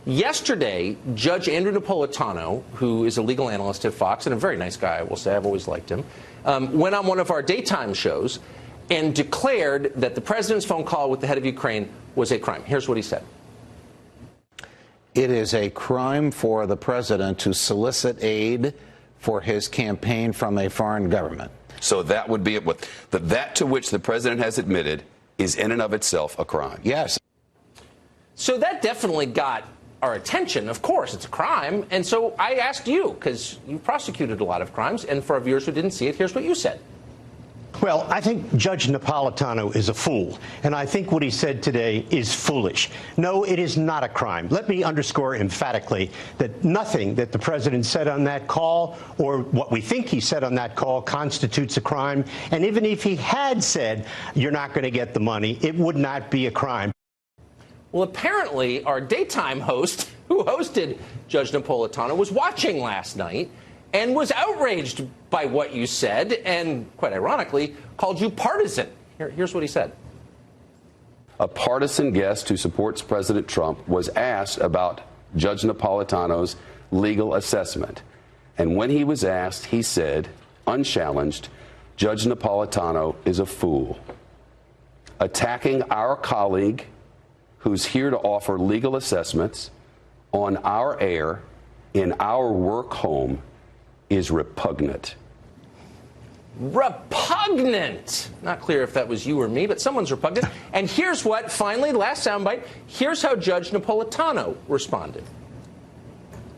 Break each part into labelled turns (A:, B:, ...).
A: Yesterday, Judge Andrew Napolitano, who is a legal analyst at Fox and a very nice guy, I will say, I've always liked him, went on one of our daytime shows and declared that the president's phone call with the head of Ukraine was a crime. Here's what he said.
B: It is a crime for the president to solicit aid for his campaign from a foreign government.
C: So that would be that to which the president has admitted is in and of itself a crime.
B: Yes.
A: So that definitely got our attention. Of course, it's a crime. And so I asked you, because you prosecuted a lot of crimes, and for our viewers who didn't see it, here's what you said.
D: Well, I think Judge Napolitano is a fool, and I think what he said today is foolish. No, it is not a crime. Let me underscore emphatically that nothing that the president said on that call, or what we think he said on that call, constitutes a crime. And even if he had said, you're not going to get the money, it would not be a crime.
A: Well, apparently, our daytime host, who hosted Judge Napolitano, was watching last night and was outraged by what you said and, quite ironically, called you partisan. Here's what he said.
C: A partisan guest who supports President Trump was asked about Judge Napolitano's legal assessment. And when he was asked, he said, unchallenged, Judge Napolitano is a fool. Attacking our colleague who's here to offer legal assessments on our air in our work home is repugnant.
A: Repugnant! Not clear if that was you or me, but someone's repugnant. And here's what, finally, last soundbite, here's how Judge Napolitano responded.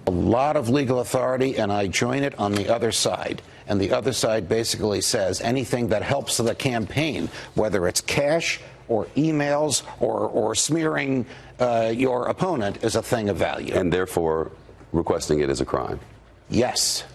B: A lot of legal authority, and I join it on the other side. And the other side basically says anything that helps the campaign, whether it's cash or emails or smearing your opponent, is a thing of value.
C: And therefore, requesting it is a crime.
B: Yes.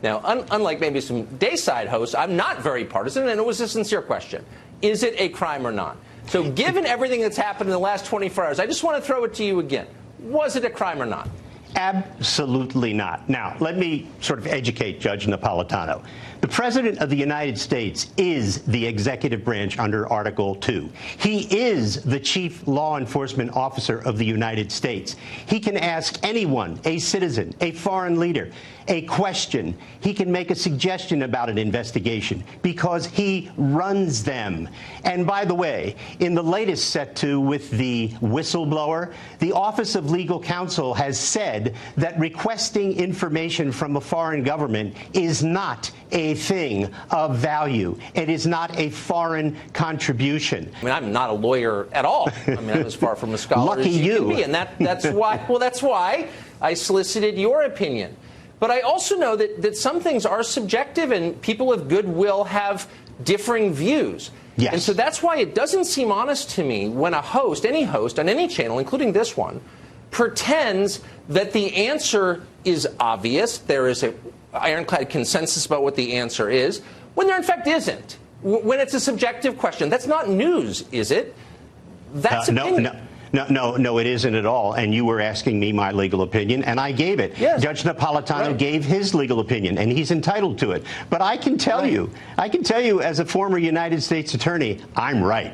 A: Now, unlike maybe some dayside hosts, I'm not very partisan, and it was a sincere question. Is it a crime or not? So given everything that's happened in the last 24 hours, I just want to throw it to you again. Was it a crime or not?
D: Absolutely not. Now, let me sort of educate Judge Napolitano. The President of the United States is the executive branch under Article 2. He is the chief law enforcement officer of the United States. He can ask anyone, a citizen, a foreign leader, a question. He can make a suggestion about an investigation because he runs them. And by the way, in the latest set to with the whistleblower, the Office of Legal Counsel has said that requesting information from a foreign government is not a thing of value. It is not a foreign contribution.
A: I mean, I'm not a lawyer at all. I mean, I'm as far from a scholar
D: Lucky
A: as you can
D: you.
A: be, and that's why. Well, that's why I solicited your opinion. But I also know that some things are subjective, and people of goodwill have differing views.
D: Yes.
A: And so that's why it doesn't seem honest to me when a host, any host on any channel, including this one, pretends that the answer is obvious. There is an ironclad consensus about what the answer is, when there in fact isn't. When it's a subjective question. That's not news, is it? That's opinion.
D: No, it isn't at all. And you were asking me my legal opinion, and I gave it.
A: Yes.
D: Judge Napolitano gave his legal opinion, and he's entitled to it. But I can tell you, as a former United States attorney, I'm right.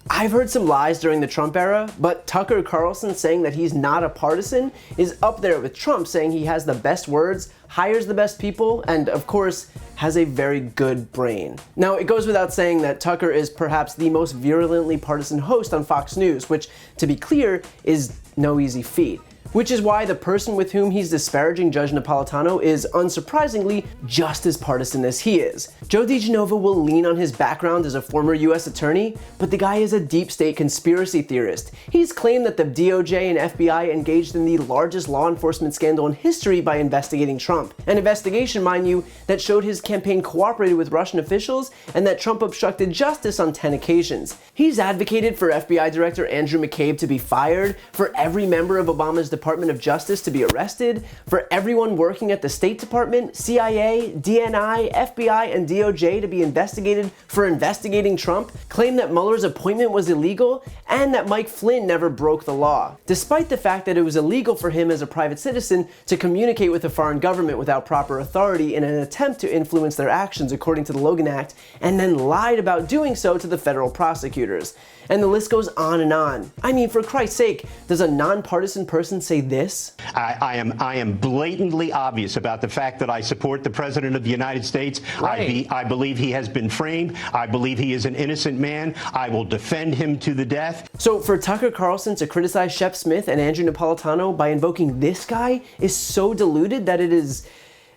E: I've heard some lies during the Trump era, but Tucker Carlson saying that he's not a partisan is up there with Trump saying he has the best words, hires the best people, and of course, has a very good brain. Now, it goes without saying that Tucker is perhaps the most virulently partisan host on Fox News, which, to be clear, is no easy feat. Which is why the person with whom he's disparaging Judge Napolitano is, unsurprisingly, just as partisan as he is. Joe DiGenova will lean on his background as a former US attorney, but the guy is a deep state conspiracy theorist. He's claimed that the DOJ and FBI engaged in the largest law enforcement scandal in history by investigating Trump. An investigation, mind you, that showed his campaign cooperated with Russian officials and that Trump obstructed justice on 10 occasions. He's advocated for FBI Director Andrew McCabe to be fired, for every member of Obama's Department of Justice to be arrested, for everyone working at the State Department, CIA, DNI, FBI, and DOJ to be investigated for investigating Trump, claimed that Mueller's appointment was illegal, and that Mike Flynn never broke the law, despite the fact that it was illegal for him as a private citizen to communicate with a foreign government without proper authority in an attempt to influence their actions according to the Logan Act, and then lied about doing so to the federal prosecutors. And the list goes on and on. I mean, for Christ's sake, does a nonpartisan person say this?
D: I am blatantly obvious about the fact that I support the President of the United States.
A: Right.
D: I believe he has been framed. I believe he is an innocent man. I will defend him to the death.
E: So for Tucker Carlson to criticize Shep Smith and Andrew Napolitano by invoking this guy is so diluted that it is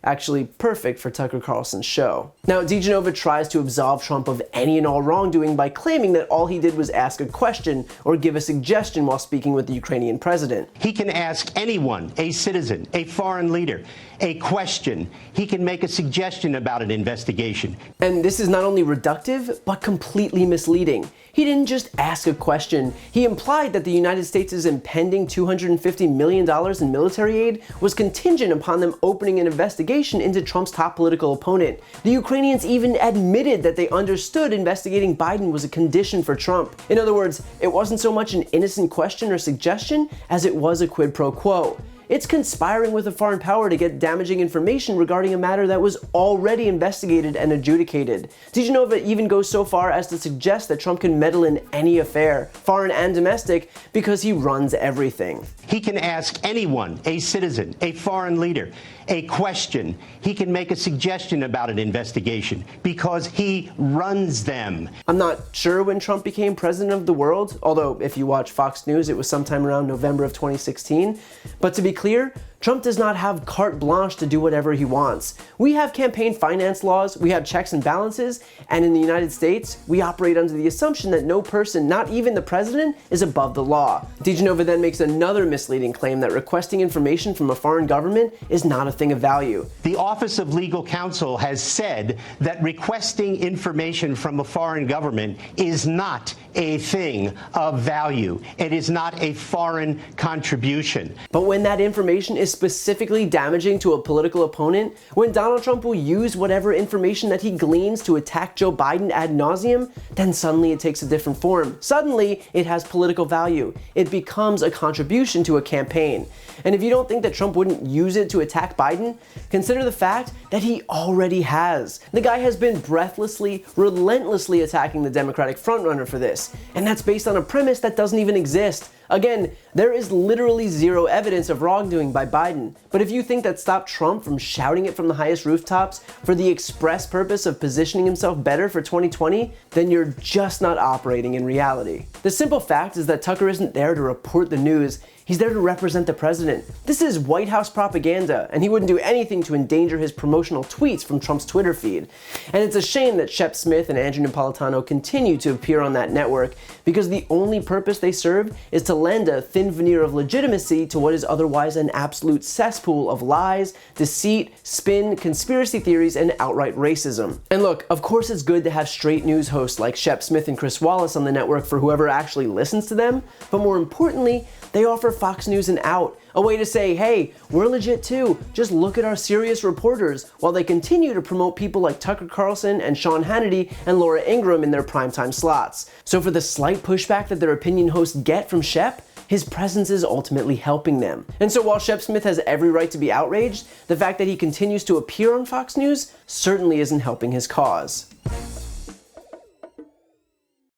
E: actually perfect for Tucker Carlson's show. Now, DeGenova tries to absolve Trump of any and all wrongdoing by claiming that all he did was ask a question or give a suggestion while speaking with the Ukrainian president.
D: He can ask anyone, a citizen, a foreign leader, a question. He can make a suggestion about an investigation.
E: And this is not only reductive, but completely misleading. He didn't just ask a question. He implied that the United States' impending $250 million in military aid was contingent upon them opening an investigation into Trump's top political opponent. The Ukrainians even admitted that they understood investigating Biden was a condition for Trump. In other words, it wasn't so much an innocent question or suggestion as it was a quid pro quo. It's conspiring with a foreign power to get damaging information regarding a matter that was already investigated and adjudicated. DeGenova even goes so far as to suggest that Trump can meddle in any affair, foreign and domestic, because he runs everything.
D: He can ask anyone, a citizen, a foreign leader, a question. He can make a suggestion about an investigation because he runs them.
E: I'm not sure when Trump became president of the world, although if you watch Fox News, it was sometime around November of 2016. But to be clear, Trump does not have carte blanche to do whatever he wants. We have campaign finance laws, we have checks and balances, and in the United States, we operate under the assumption that no person, not even the president, is above the law. DeGenova then makes another misleading claim that requesting information from a foreign government is not a thing of value.
D: The Office of Legal Counsel has said that requesting information from a foreign government is not a thing of value. It is not a foreign contribution.
E: But when that information is specifically damaging to a political opponent, when Donald Trump will use whatever information that he gleans to attack Joe Biden ad nauseum, then suddenly it takes a different form. Suddenly, it has political value. It becomes a contribution to a campaign. And if you don't think that Trump wouldn't use it to attack Biden, consider the fact that he already has. The guy has been breathlessly, relentlessly attacking the Democratic frontrunner for this. And that's based on a premise that doesn't even exist. Again, there is literally zero evidence of wrongdoing by Biden. But if you think that stopped Trump from shouting it from the highest rooftops for the express purpose of positioning himself better for 2020, then you're just not operating in reality. The simple fact is that Tucker isn't there to report the news. He's there to represent the president. This is White House propaganda, and he wouldn't do anything to endanger his promotional tweets from Trump's Twitter feed. And it's a shame that Shep Smith and Andrew Napolitano continue to appear on that network, because the only purpose they serve is to lend a thin veneer of legitimacy to what is otherwise an absolute cesspool of lies, deceit, spin, conspiracy theories, and outright racism. And look, of course it's good to have straight news hosts like Shep Smith and Chris Wallace on the network for whoever actually listens to them, but more importantly, they offer Fox News an out, a way to say, hey, we're legit too, just look at our serious reporters, while they continue to promote people like Tucker Carlson and Sean Hannity and Laura Ingraham in their primetime slots. So for the slight pushback that their opinion hosts get from Shep, his presence is ultimately helping them. And so while Shep Smith has every right to be outraged, the fact that he continues to appear on Fox News certainly isn't helping his cause.